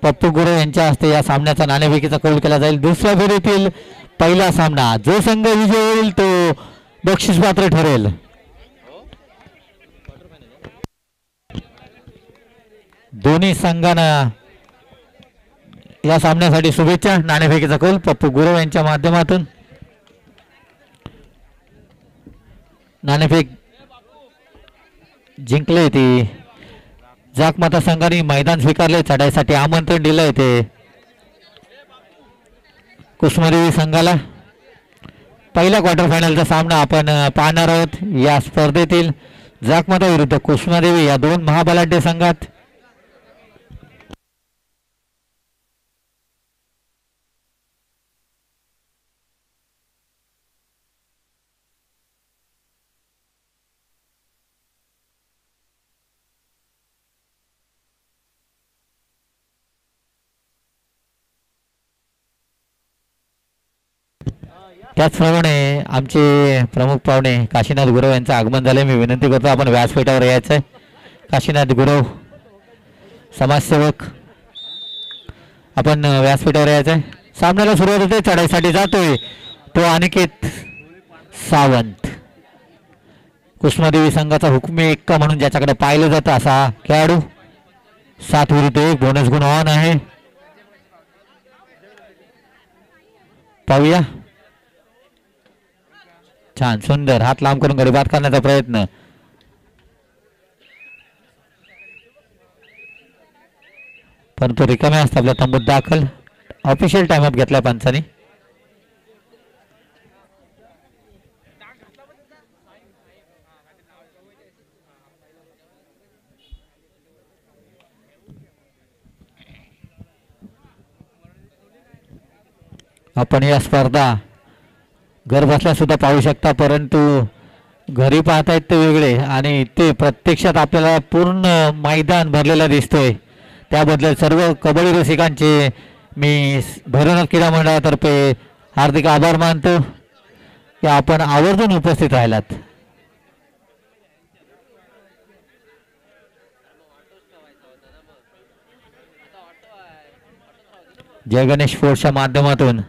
पप्पू गुरु यांच्या हस्ते या सामन्याचा नाणेफेकीचा कौल केला जाईल। दुसऱ्या फेरीतील पहिला सामना जो संघ विजयी होईल तो बक्षीस पात्र ठरेल। दोन्ही संघांना या सामन्यासाठी शुभेच्छा। नाणेफेकीचा कौल पप्पू गुरु यांच्या माध्यमातून। नाणेफेक जिंकले ती जाक मतदारसंघाने मैदान स्वीकारले, चढाईसाठी आमंत्रण दिलंय ते कुसुमादेवी संघाला। पहिला क्वार्टर फायनलचा सामना आपण पाहणार आहोत या स्पर्धेतील जाकमाता विरुद्ध कुसुमादेवी या दोन महाबलाढ्य संघात। त्याचप्रमाणे आमचे प्रमुख पाहुणे काशीनाथ गुरव यांचं आगमन झाले। मी विनंती करतो आपण व्यासपीठावर यायचं आहे। काशीनाथ गुरव समाजसेवक आपण व्यासपीठावर यायचं आहे। सामन्याला सुरुवात होते, चढाईसाठी जातोय तो अनिकेत सावंत। कुसुमादेवी संघाचा हुकमी एक्का म्हणून ज्याच्याकडे पाहिलं जातं असा खेळाडू। 7 विरुद्ध 1 बोनस गुण ऑन आहे। पाहूया, छान सुंदर हात लांब करून गडी बाद करण्याचा प्रयत्न। परंतु रिकामे असतात आपल्या तंबूत दाखल। ऑफिशियल टाइम अप घेतलाय पंचांनी। आपण या स्पर्धा घर बसल्या सुद्धा पाहू शकता, परंतु घरी पाहतायत ते वेगळे आणि ते प्रत्यक्षात आपल्याला पूर्ण मैदान भरलेला दिसतोय। त्याबद्दल सर्व कबड्डी रसिकांचे मी भैरवनाथ क्रीडा मंडळातर्फे हार्दिक आभार मानतो की आपण आवर्जून उपस्थित राहिलात। जय गणेश फोर्सच्या माध्यमातून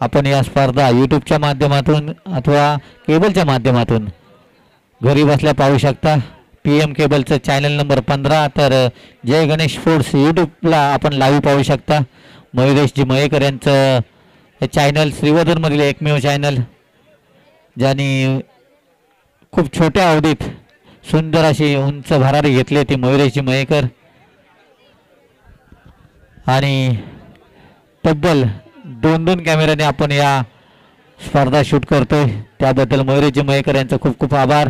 आपण या स्पर्धा यूट्यूबच्या माध्यमातून अथवा केबलच्या माध्यमातून घरी बसल्या पाहू शकता। PM केबलचं चॅनल नंबर 15 तर जय गणेश फोर्स यूट्यूबला आपण लाईव्ह पाहू शकता। मयुरेशजी मयेकर यांचं हे चॅनल श्रीवर्धनमधील एकमेव चॅनल ज्यांनी खूप छोट्या अवधीत सुंदर अशी उंच भरारी घेतली ती मयुरेशजी मयेकर आणि तब्बल 2 कॅमेऱ्याने आपण या स्पर्धा शूट करतोय त्याबद्दल मयुरेशजी मयेकर यांचं खूप खूप आभार।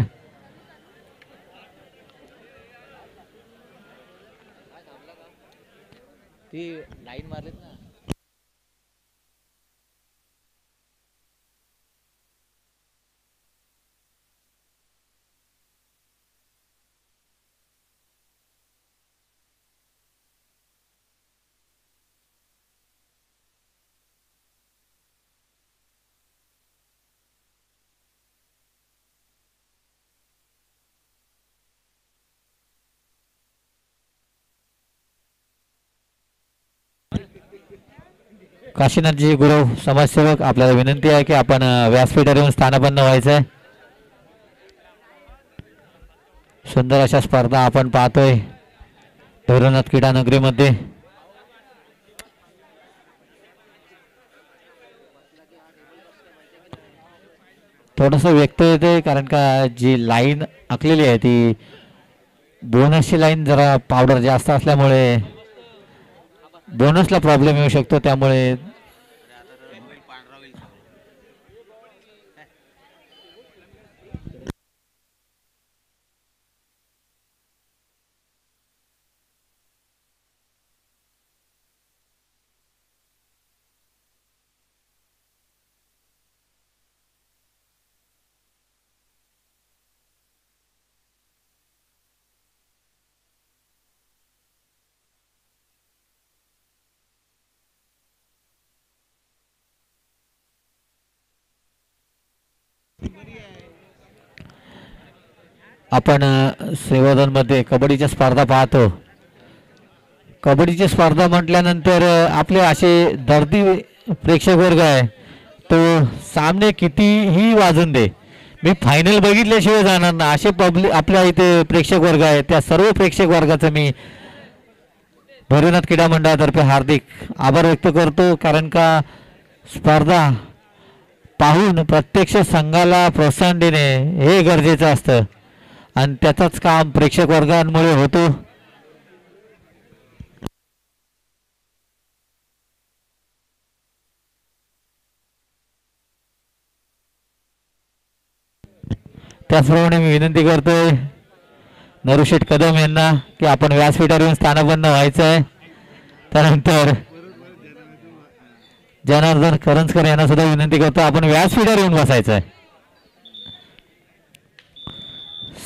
ती लाईन मारलीत ना। काशीनाथजी गुरव समाजसेवक आपल्याला विनंती आहे की आपण व्यासपीठावर येऊन स्थानापन्न व्हायचं आहे। सुंदर अशा स्पर्धा आपण पाहतोय भैरवनाथ क्रीडा नगरीमध्ये। थोडंसं व्यक्त येते कारण का जी लाईन आखलेली आहे ती बोनसची लाईन जरा पावडर जास्त असल्यामुळे बोनसला प्रॉब्लेम येऊ शकतो, त्यामुळे आपण श्रीवर्धनमध्ये कबड्डीच्या स्पर्धा पाहतो कबड्डीची स्पर्धा म्हटल्यानंतर आपले असे दर्दी प्रेक्षक वर्ग आहे, तो सामने कितीही वाजून दे, मी फायनल बघितल्याशिवाय जाणार ना, असे पब्लिक आपल्या इथे प्रेक्षक वर्ग आहे. त्या सर्व प्रेक्षक वर्गाचं मी भैरवनाथ क्रीडा मंडळातर्फे हार्दिक आभार व्यक्त करतो. कारण का स्पर्धा पाहून प्रत्यक्ष संघाला प्रोत्साहन देणे हे गरजेचं असतं आणि त्याचंच काम प्रेक्षक वर्गांमुळे होतो. त्याचप्रमाणे मी विनंती करतोय नरुशेठ कदम यांना की आपण व्यासपीठावर येऊन स्थानबद्ध व्हायचं आहे. त्यानंतर जनार्दन करंजकर यांना सुद्धा विनंती करतो आपण व्यासपीठावर येऊन बसायचं आहे.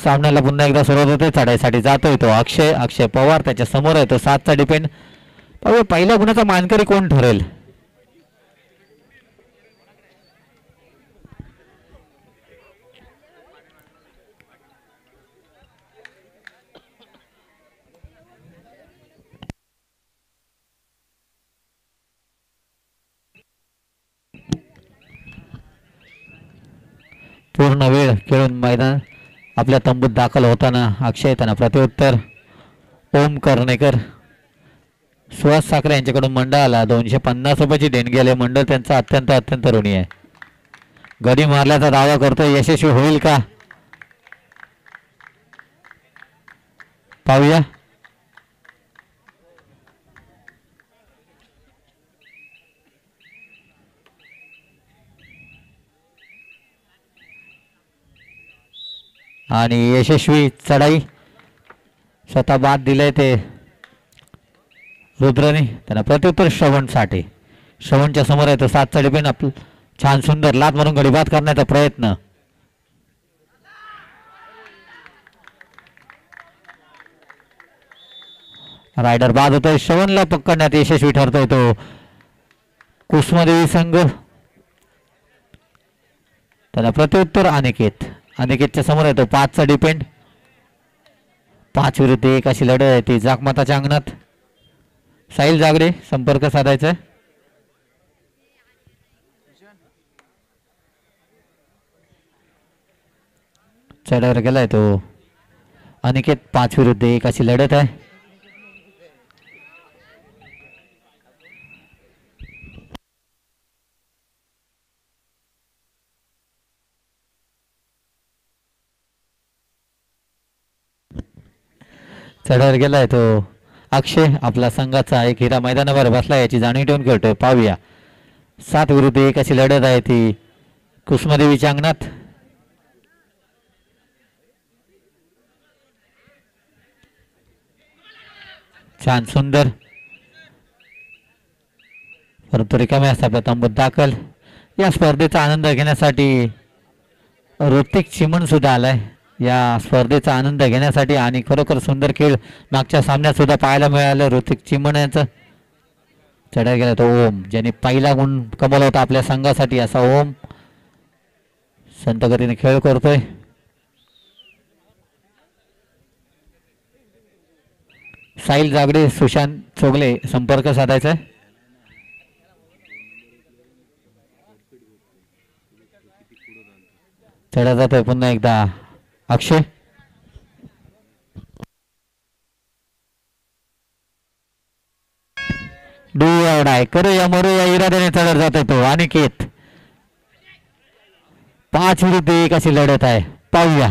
सामन्याला पुन्हा एकदा सुरुवात होते. चढाईसाठी जातोय तो अक्षय पवार, त्याच्या समोर आहे तो 7चा डिपेंड. पहिल्या गुणाचा मानकरी कोण ठरेल? पूर्ण वेळ खेळून मैदान आपल्या तंबूत दाखल होताना अक्षय त्यांना प्रत्युत्तर ओम कर्णेकर, सुहास साखरे यांच्याकडून मंडळाला 250 रुपयाची देणगी आली. मंडळ त्यांचा अत्यंत ऋणी आहे. गडी मारल्याचा दावा करतोय, यशस्वी होईल का पाहूया. आणि यशस्वी चढाई स्वतः बाद दिले ते रुद्रने. त्यांना प्रत्युत्तर श्रवणच्या समोर आहे तो 7चा डिपेंड. आपलं छान सुंदर लात मारून गडी बाद करण्याचा प्रयत्न. रायडर बाद होतोय. श्रवणला पकडण्यात यशस्वी ठरतोय तो कुसुमादेवी संघ. त्याला प्रत्युत्तर अनिकेतच्या समोर आहे तो 5चा डिपेंड. 5 विरुद्ध 1 अशी लढत आहे ती जाकमाताच्या अंगणात. साहिल जागडे संपर्क साधायचा. चढावर गेलाय तो अनिकेत. 5 विरुद्ध 1 अशी लढत आहे. चढावर गेलाय तो अक्षय. आपला संघाचा एक हिरा मैदानावर बसला याची जाणीव ठेवून खेळतोय. पाहूया 7 विरुद्ध 1 अशी लढत आहे ती कुसुमादेवीच्या अंगणात. छान सुंदर परंतु रिकामे असतात आपल्या तंबूत दाखल. या स्पर्धेचा आनंद घेण्यासाठी ऋतिक चिमण सुद्धा आलाय या स्पर्धेचा आनंद घेण्यासाठी. आणि खरोखर सुंदर खेळ मागच्या सामन्यात सुद्धा पाहायला मिळालं. ऋतिक चिमण यांचं चढायला गेला तो ओम, ज्याने पहिला गुण कमवला होता आपल्या संघासाठी. असा ओम संत गतीने खेळ करतोय. साहिल जागडे सुशांत चोगले संपर्क साधायचा. चढा जातोय पुन्हा एकदा अक्षय. डोळाय करूया मरूया इराद्याने चढत जातोय तो अनिकेत. 5 विरुद्ध 1 अशी लढत आहे. पाहूया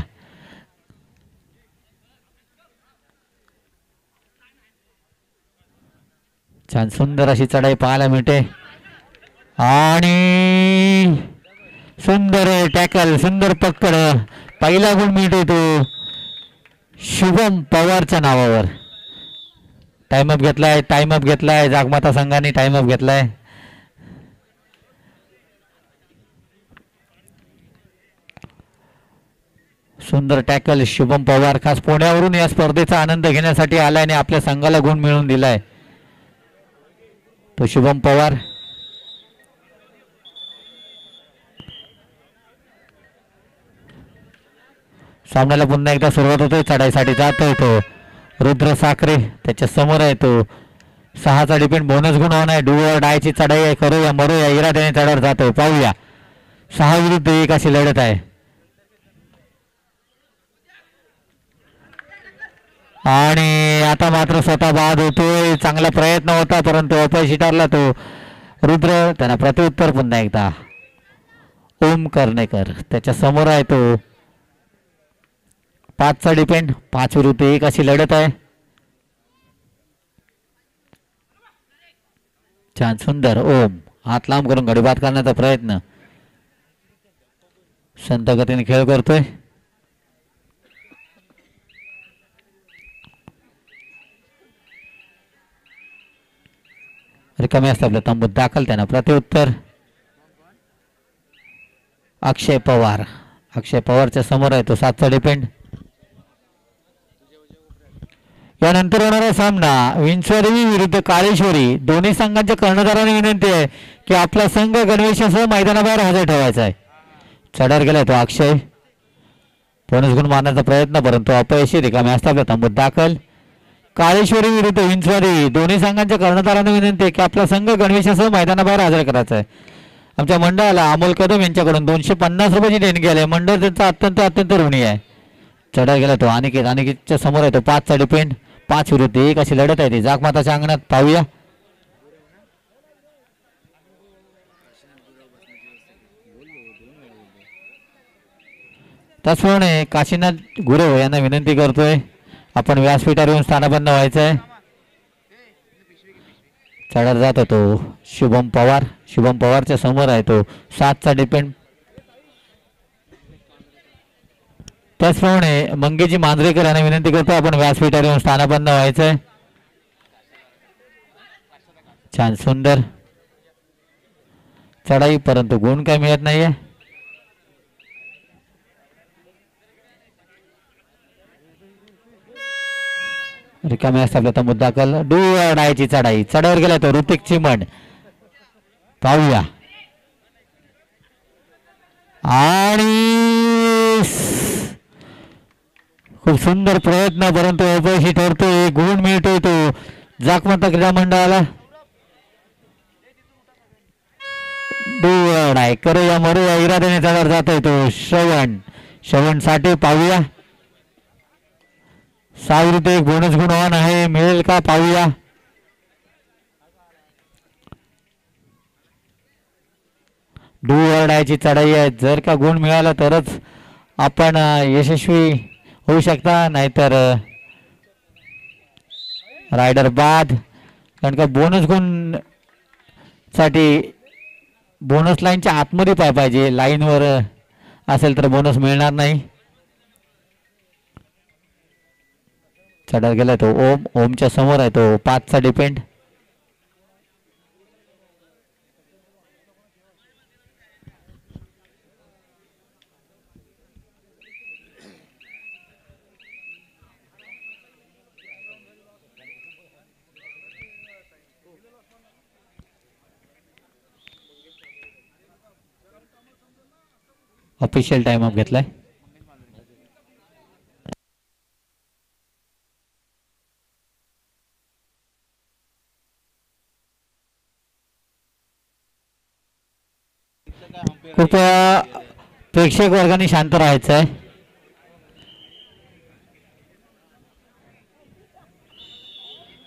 छान सुंदर अशी चढाई पाहायला मिळते. आणि सुंदर टॅकल, सुंदर पकड. पहिला गुण मिळतोय तो शुभम पवारच्या नावावर. टाइमअप घेतलाय जागमाता संघाने टाइमअप घेतलाय. सुंदर टॅकल शुभम पवार खास पुण्यावरून या स्पर्धेचा आनंद घेण्यासाठी आलाय आणि आपल्या संघाला गुण मिळवून दिलाय तो शुभम पवार. सामन्याला पुन्हा एकदा सुरुवात होतोय. चढाईसाठी जातोय तो रुद्र साखरे, त्याच्या समोर आहे तो 6चा डिपेंड बोनस गुण ऑन आहे. डू डायची चढाई आहे. करूया मरूया इराद्याने चढावर जातोय. पाहूया 6 विरुद्ध 1 अशी लढत आहे. आणि आता मात्र स्वतः बाद होतोय. चांगला प्रयत्न होता परंतु अपयशी ठरला तो रुद्र. त्यांना प्रत्युत्तर पुन्हा एकदा ओम कर्णेकर त्याच्या समोर आहे तो. 5चा डिपेंड 5 विरुद्ध 1 अशी लढत आहे. छान सुंदर ओम हात लांब करून गडी बाद करण्याचा प्रयत्न. संत गतीने खेळ करतोय. रिकामे असते आपल्या तंबूत दाखल. त्यांना प्रत्युत्तर अक्षय पवार. अक्षय पवारच्या समोर आहे तो. 7चा डिपेंड. यानंतर होणारा सामना विंचवादेवी विरुद्ध काळेश्वरी. दोन्ही संघांच्या कर्णधारांनी विनंती आहे की आपला संघ गणवेशासह मैदानाबाहेर हजर ठेवायचा आहे. चढावर गेलाय तो अक्षय. बोनस गुण मारण्याचा प्रयत्न परंतु अपयशी. रिकामे असते आपल्या तंबूत दाखल. काळेश्वरी विरुद्ध विंचवादेवी दोन्ही संघांच्या कर्णधारांना विनंती आहे की आपला संघ गणवेशासह मैदानाबाहेर हजर करायचा आहे. आमच्या मंडळाला अमोल कदम यांच्याकडून 250 रुपयाची देणगी आली. मंडळ त्यांचा अत्यंत ऋणी आहे. चढावर गेला तो अनिकेत. अनिकेतच्या समोर आहे तो. 5चा डिपेंड 5 विरुद्ध 1 अशी लढत आहे ती जाकमाताच्या अंगणात. पाहूया त्याचप्रमाणे काशीनाथ गुरव यांना विनंती करतोय आपण व्यासपीठावर येऊन स्थानापन्न व्हायचं आहे. चढावर जात होतो शुभम पवार. शुभम पवारच्या समोर आहे तो. 7चा डिपेंड. त्याचप्रमाणे मंगेजी मांजरेकर यांना विनंती करतो आपण व्यासपीठावर येऊन स्थानापन्न व्हायचं आहे. छान सुंदर चढाई परंतु गुण काय मिळत नाहीये. रिकामे असतात आपल्या तंबूत दाखल. डायची चढाई. चढावर गेला तो ऋतिक चिमण. पाहूया आणि खूप सुंदर प्रयत्न परंतु अपयशी ठरतोय. गुण मिळतोय तो जाकमाता क्रीडा मंडळाला. डाय करूया मरूया इराद्याने चढावर जातोय तो श्रवण साठी. पाहूया 6 विरुद्ध 1 बोनस गुण ऑन आहे. मिळेल का पाहूया. डायची चढाई आहे. जर का गुण मिळाला तरच आपण यशस्वी होऊ शकता नाहीतर रायडर बाद. कारण का बोनस गुण साठी बोनस लाईनच्या आतमध्ये पाहिजे. लाईनवर असेल तर बोनस मिळणार नाही. चढावर गेला तो ओम. ओमच्या समोर आहे तो. 5चा डिपेंड. ऑफिशियल टाइम अप घेतलाय. कृपया प्रेक्षक वर्गाने शांत राहायचं आहे.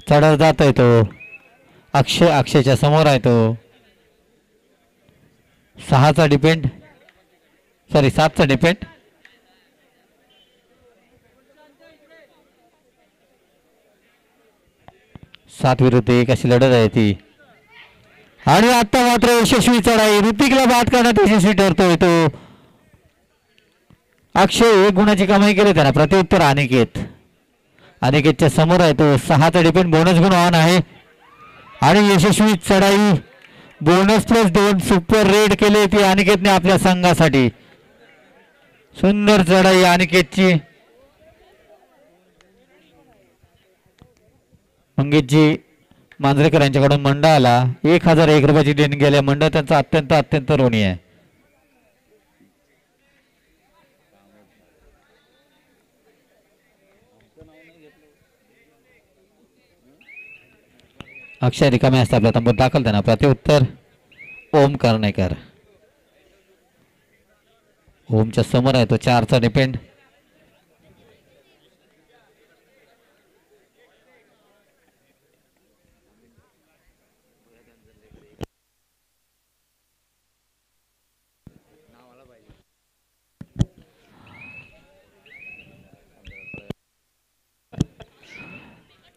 चढावर जातोय तो अक्षयच्या समोर आहे तो. 6चा डिपेंड 7चा डिपेंड. सात विरुद्ध 1 अशी लढत आहे ती. आणि आता मात्र यशस्वी चढाई. ऋतिकला बाद करण्यात यशस्वी ठरतोय तो अक्षय. 1 गुणाची कमाई केली त्याला प्रत्युत्तर अनिकेत. अनिकेतच्या समोर आहे तो. 6चा डिपेंड बोनस गुण ऑन आहे. आणि यशस्वी चढाई बोनस +2 सुपर रेड केले ती अनिकेतने आपल्या संघासाठी. सुंदर चढाई अनिकेतची. मंगेशजी मांजरेकर यांच्याकडून मंडळाला 1001 रुपयाची देणगी गेल्या. मंडळ त्यांचा अत्यंत ऋणी आहे. अक्षय रिकामे असतात आपला तंबूत दाखल त्यांना प्रत्युत्तर ओम कर्णेकर. ओमच्या समोर आहे तो 4चा डिपेंड.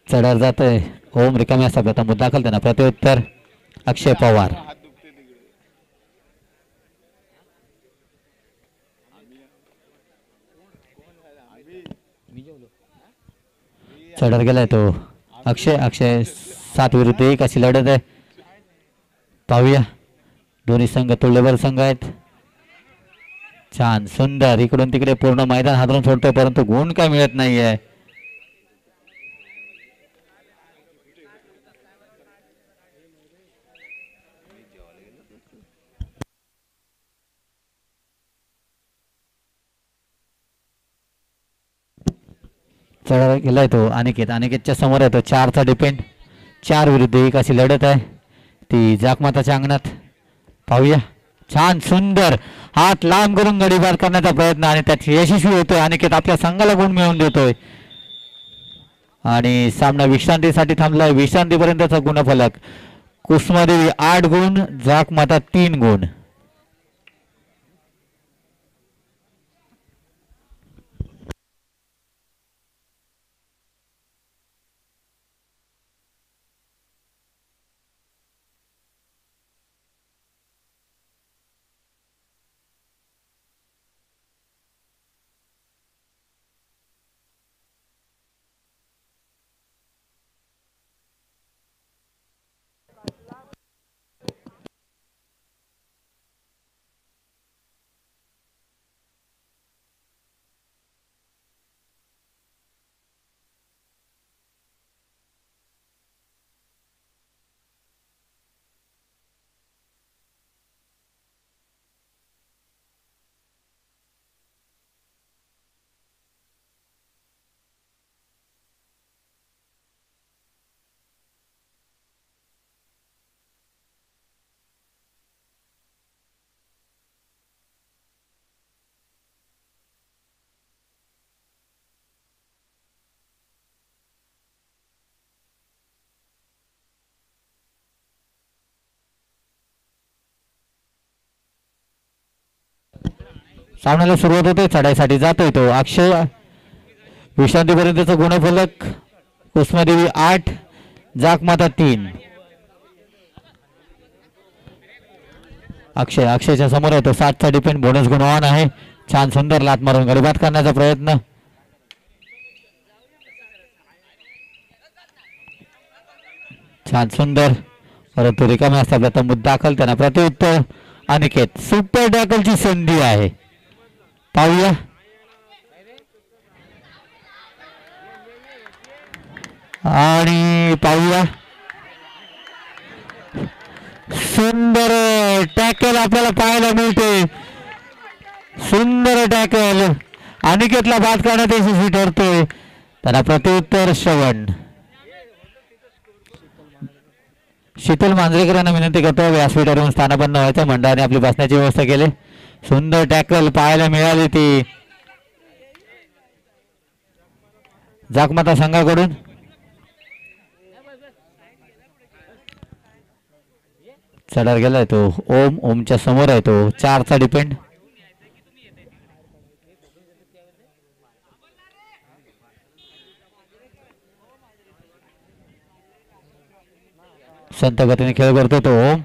चढार जातोय. ओम रिकामे असतात आपला तंबूत दाखल त्यांना प्रत्युत्तर अक्षय पवार. चढर गेलाय तो अक्षय. अक्षय 7 विरुद्ध 1 अशी लढत आहे. पाहूया दोन्ही संघ तुल्यबल संघ आहेत. छान सुंदर इकडून तिकडे पूर्ण मैदान हादरून सोडतोय परंतु गुण काय मिळत नाहीये. चढा गेलाय तो अनिकेत. अनिकेतच्या समोर आहे तो 4चा डिपेंड. 4 विरुद्ध 1 अशी लढत आहे ती जाकमाताच्या अंगणात. पाहूया छान सुंदर हात लांब करून गडी बाद करण्याचा प्रयत्न आणि त्यात यशस्वी होतोय. अनिकेत आपल्या संघाला गुण मिळवून देतोय आणि सामना विश्रांतीसाठी थांबलाय. विश्रांतीपर्यंतचा गुणफलक कुसुमादेवी 8 गुण, जाकमाता 3 गुण. सामन्याला सुरुवात होते. चढाईसाठी जातोय तो अक्षय. विश्रांतीपर्यंतचा गुणफलक कुसुमादेवी 8, जाकमाता 3. अक्षय. अक्षयच्या समोर आहे तो 7चा डिपेंड. बोनस गुणवान आहे. छान सुंदर लात मारून गडीबाद करण्याचा प्रयत्न. छान सुंदर परंतु रिकामे असतात आपला तंबूत दाखल त्यांना प्रत्युत्तर अनिकेत. सुपर टॅकलची संधी आहे. पाहूया आणि पाहूया सुंदर टॅकल आपल्याला पाहायला मिळते. सुंदर टॅकल अनिकेतला बाद करण्यात यशस्वी ठरतोय. त्याला प्रत्युत्तर श्रवण. शीतल मांजरेकर यांना विनंती करतो व्यासपीठावरून स्थानापन्न व्हायचं. मंडळाने आपली बसण्याची व्यवस्था केली. सुंदर टॅकल पाहायला मिळाली ती जाकमाता संघाकडून. चढार गेलाय तो ओम. ओमच्या समोर आहे तो 4चा डिपेंड. संत गतीने खेळ करतो तो ओम.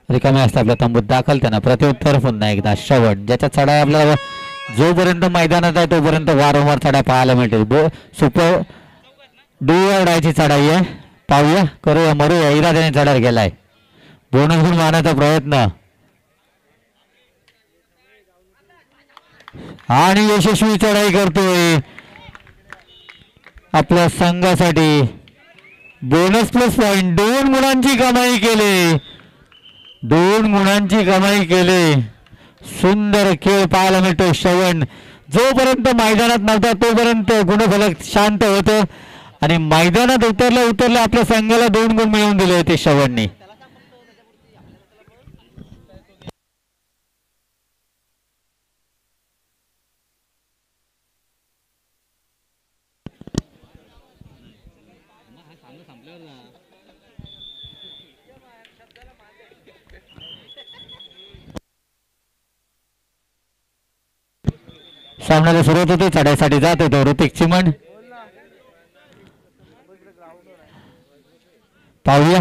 रिकामे असतात आपल्या तंबूत दाखल त्यांना प्रत्युत्तर पुन्हा एकदा श्रवण. ज्याच्या चढाई आपल्याला जोपर्यंत मैदानात आहे तोपर्यंत वारंवार चढाई पाहायला मिळते. सुपर डुअरडायची चढाई आहे. पाहूया करूया मरूया इराद्याने चढाई गेलाय. बोनस गुण मारण्याचा प्रयत्न आणि यशस्वी चढाई करतोय आपल्या संघासाठी. बोनस प्लस पॉइंट 2 गुणांची कमाई केली. 2 गुणांची कमाई केली. सुंदर खेळ पाहायला मिळतो. श्रवण जोपर्यंत मैदानात नव्हता तोपर्यंत गुणफलक शांत होतं आणि मैदानात उतरलं आपल्या संघाला 2 गुण मिळवून दिले होते श्रवणने. सामन्याला सुरुवात होते. चढाईसाठी जात होतो ऋतिक चिमण. पाहूया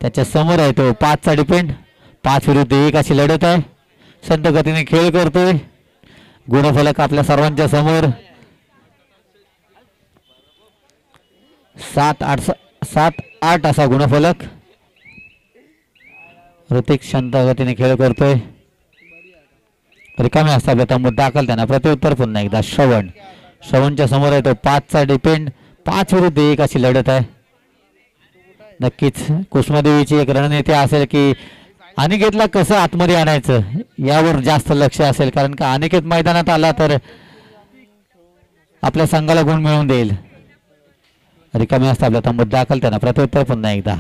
त्याच्या समोर आहे तो 5चा डिपेंड. 5 विरुद्ध 1 अशी लढत आहे. संत गतीने खेळ करतोय. गुणफलक आपल्या सर्वांच्या समोर 7-8 असा गुणफलक. ऋतिक शांत गतीने खेळ करतोय. रिकामे असतात तंबूत दाखल. त्यांना प्रत्युत्तर पुन्हा एकदा श्रवणच्या समोर आहे तो 5चा डिपेंड. 5 विरुद्ध 1 अशी लढत आहे. नक्कीच कुसुमादेवीची एक रणनीती असेल की अनिकेतला कसं आतमध्ये आणायचं यावर जास्त लक्ष असेल, कारण का अनिकेत मैदानात आला तर आपल्या संघाला गुण मिळवून देईल. रिकामे असतात आपल्या तंबूत दाखल. त्यांना प्रत्युत्तर पुन्हा एकदा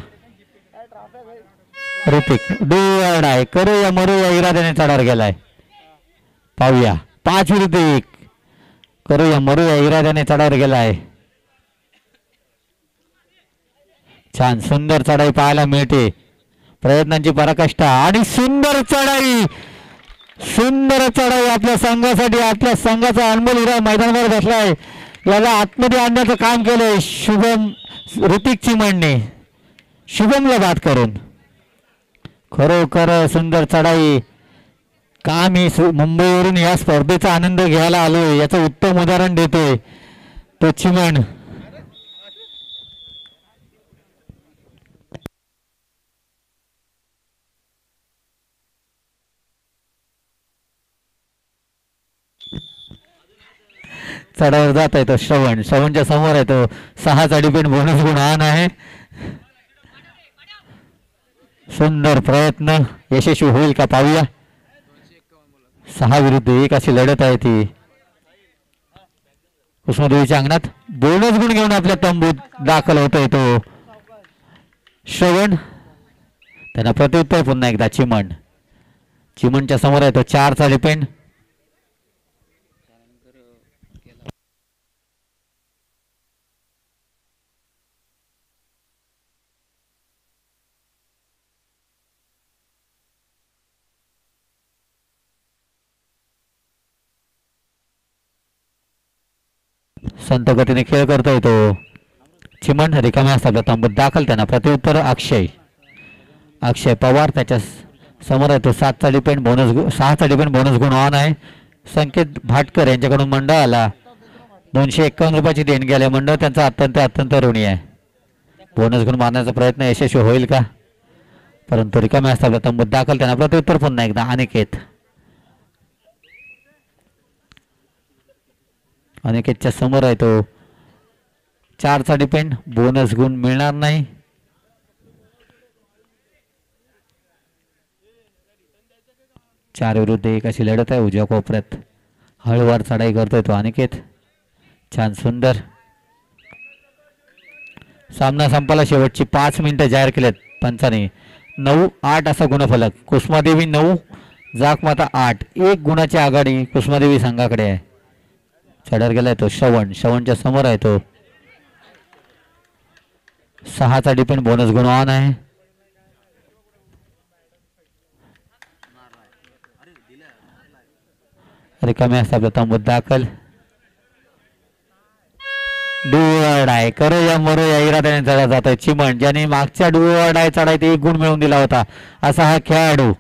ऋतिक डोळ आहे. करू या मरू या इराद्याने चढावर गेलाय. पाहूया 5 विरुद्ध 1 करूया मरू या इराद्याने चढावर गेलाय. छान सुंदर चढाई पाहायला मिळते. प्रयत्नांची पराकाष्ठा आणि सुंदर चढाई आपल्या संघासाठी. आपल्या संघाचा अनमोल हिरा मैदानावर बसलाय. याला आतमध्ये आणण्याचं काम केलंय ऋतिक चिमणने शुभमला बाद करून. खरोखर सुंदर चढाई. का मी मुंबईवरून या स्पर्धेचा आनंद घ्यायला आलोय याचं उत्तम उदाहरण देतोय तो चिमण. चढावर जात आहे तो श्रवणच्या समोर आहे तो 6चा डिपेंड. बोनस गुण आण आहे. सुंदर प्रयत्न यशस्वी होईल का पाहूया. 6 विरुद्ध 1 अशी लढत आहे ती. कुसुमादेवीच्या अंगणात बोनस गुण घेऊन आपल्या तंबूत दाखल होतोय तो श्रवण. त्यांना प्रत्युत्तर पुन्हा एकदा चिमणच्या समोर आहे तो 4चा डिपेंड. संत गतीने खेळ करतोय तो चिमण. रिकामे असतात तंबूत दाखल. त्यांना प्रत्युत्तर अक्षय पवार. त्याच्या समोर आहे तो 7चा डिपेंड 6चा डिपेंड बोनस गुण ऑन आहे. संकेत भाटकर यांच्याकडून मंडळाला 251 रुपयाची देणगी आली. मंडळ त्यांचा अत्यंत ऋणी आहे. बोनस गुण मारण्याचा प्रयत्न यशस्वी होईल का, परंतु रिकामे असतात तंबूत दाखल. त्यांना प्रत्युत्तर पुन्हा एकदा अनिकेतच्या समोर आहे तो 4चा डिपेंड. बोनस गुण मिळणार नाही. चार विरुद्ध 1 अशी लढत आहे. उजव्या कोपऱ्यात हळूवार चढाई करतोय तो अनिकेत. छान सुंदर. सामना संपाला शेवटची 5 मिनिटं जाहीर केलेत पंचाने. 9-8 असा गुणफलक. कुसुमादेवी 9 जाकमाता 8. 1 गुणाची आघाडी कुसुमादेवी संघाकडे आहे. चढावर गेलाय तो श्रवणच्या समोर आहे तो 6चा डिपेंड. बोनस गुण ऑन आहे. रिकामे असतात तंबूत दाखल. डुवडाय करो या मरो या इराद्याने चढा जात आहे चिमण, ज्याने मागच्या डुवडाय चढाईत 1 गुण मिळवून दिला होता असा हा खेळाडू.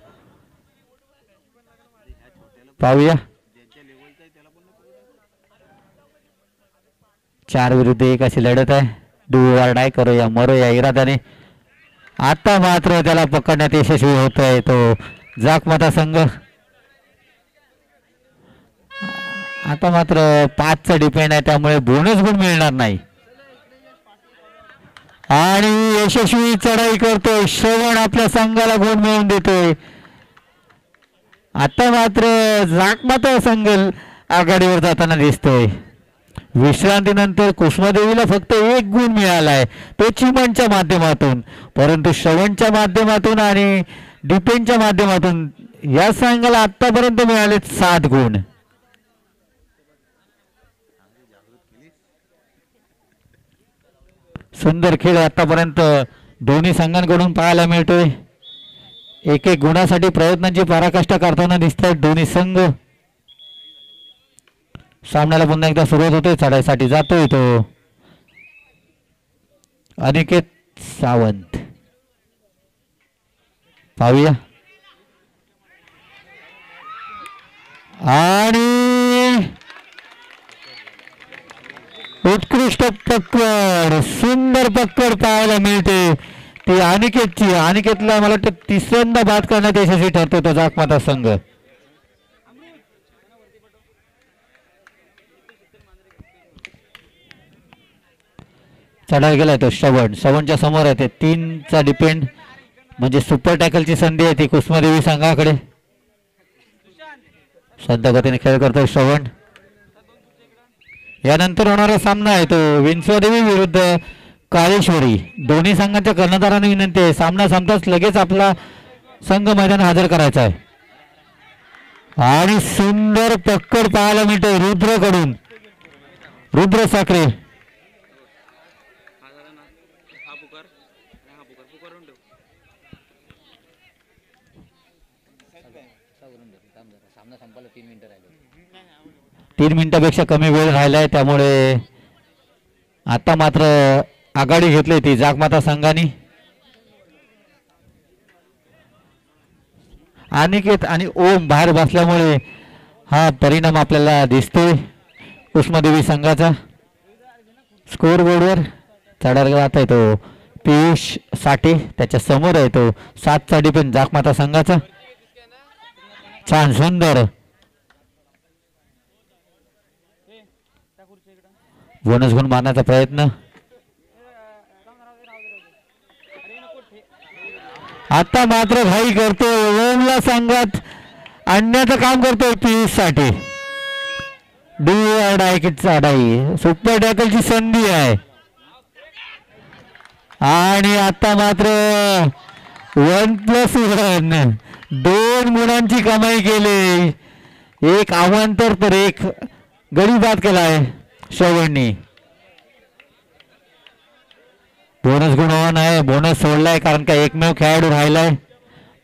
पाहूया 4 विरुद्ध 1 अशी लढत आहे. डुवडाय करो या मरो या इराद्याने. आता मात्र त्याला पकडण्यात यशस्वी होत आहे तो जाकमाता संघ. आता मात्र 5चा डिपेंड आहे, त्यामुळे बोनस गुण मिळणार नाही. आणि यशस्वी चढाई करतोय श्रवण, आपल्या संघाला गुण मिळवून देतोय. आता मात्र जाकमाता संघ आघाडीवर जाताना दिसतोय. विश्रांतीनंतर कुसुमादेवीला फक्त एक गुण मिळालाय, तो चिमणच्या माध्यमातून. परंतु श्रवणच्या माध्यमातून आणि डिपेनच्या माध्यमातून या संघाला आतापर्यंत मिळाले 7 गुण. सुंदर खेळ आतापर्यंत दोन्ही संघांकडून पाहायला मिळतोय. एक एक गुणासाठी प्रयत्नांची पराकाष्ठा करताना दिसतात दोन्ही संघ. सामन्याला पुन्हा एकदा सुरुवात होते. चढाईसाठी जातोय तो अनिकेत सावंत. पाहूया. आणि उत्कृष्ट पकड, सुंदर पकड पाहायला मिळते ती अनिकेतची. अनिकेतला मला वाटतं तिसऱ्यांदा बाद करण्यात यशस्वी ठरतो तो जाकमाता संघ. चढाई गेलाय तो श्रवणच्या समोर आहे ते 3चा डिपेंड म्हणजे सुपर टॅकलची संधी आहे ती कुसुमादेवी संघाकडे. सध्या गतीने खेळ करतोय श्रवण. यानंतर होणारा सामना आहे तो विंचवादेवी विरुद्ध काळेश्वरी. दोन्ही संघांच्या कर्णधारांना विनंती आहे सामना संपताच लगेच आपला संघ मैदान हजर करायचा आहे. आणि सुंदर पकड पाहायला मिळते रुद्रकडून, रुद्र साखरे. तीन मिनिटापेक्षा कमी वेळ राहिलाय त्यामुळे आता मात्र आघाडी घेतली ती जागमाता संघाने. अनिकेत आणि ओम बाहेर बसल्यामुळे हा परिणाम आपल्याला दिसतोय कुसुमादेवी संघाचा. स्कोर बोर्डवर चढायला जात आहे तो पियुष साठे, त्याच्या समोर आहे तो 7चा डिपेंड जागमाता संघाचा. छान सुंदर बोनस गुण मारण्याचा प्रयत्न. आता मात्र घाई करतोय ओमला संघात आणण्याचं काम करतोय पियुष साठी. चढाई सुपर टॅकलची संधी आहे आणि आता मात्र 1+1 2 गुणांची कमाई केली. एक अवांतर तर एक गडी बाद केलाय श्रवणनी. बोनस गुण ऑन आहे, बोनस सोडलाय कारण का एकमेव खेळाडू राहिलाय.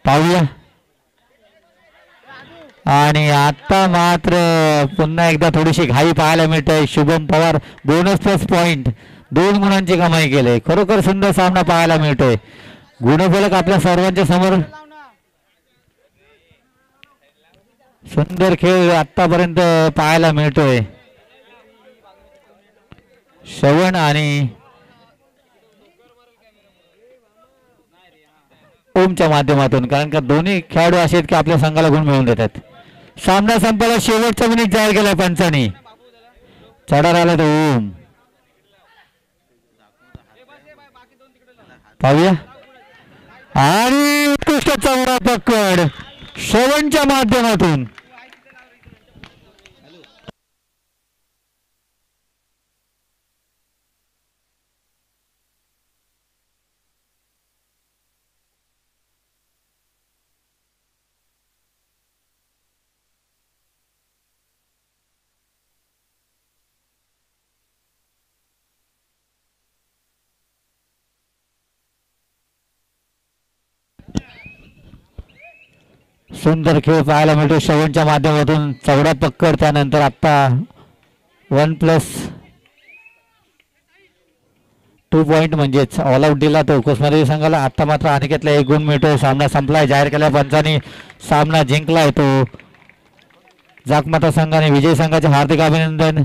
पाहूया. आणि आता मात्र पुन्हा एकदा थोडीशी घाई पाहायला मिळते. Shubham Pawar bonus plus point 2 गुणांची कमाई केली. खरोखर सुंदर सामना पाहायला मिळतोय. गुणफलक आपल्या सर्वांच्या समोर. सुंदर खेळ आतापर्यंत पाहायला मिळतोय श्रवण आणि ओमच्या माध्यमातून, कारण का दोन्ही खेळाडू असे आहेत की आपल्या संघाला गुण मिळवून देतात. सामना संपला. शेवटचा मिनिट जाहीर केला पंचांनी. चढा राहिला तो ओम. पाहूया. आणि उत्कृष्ट चौडा पकड श्रवणच्या माध्यमातून. सुंदर खेळ पाहायला मिळतो श्रवणच्या माध्यमातून. चौडा पकड त्यानंतर आता 1+2 पॉइंट म्हणजेच ऑल आउट दिला तो कुसुमादेवी संघाला. आता मात्र अनिकेतला 1 गुण मिळतो. सामना संपलाय. जाहीर केल्या पंचांनी. सामना जिंकलाय तो जागमाता संघाने. विजय संघाचे हार्दिक अभिनंदन.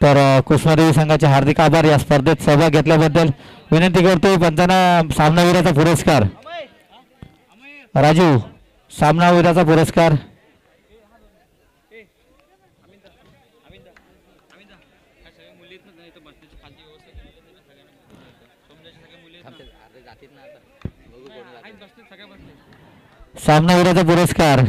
तर कुसुमादेवी संघाचे हार्दिक आभार या स्पर्धेत सहभाग घेतल्याबद्दल. विनंती करतोय पंचांना सामनावीराचा पुरस्कार. राजू सामनावीराचा पुरस्कार. सामनावीराचा पुरस्कार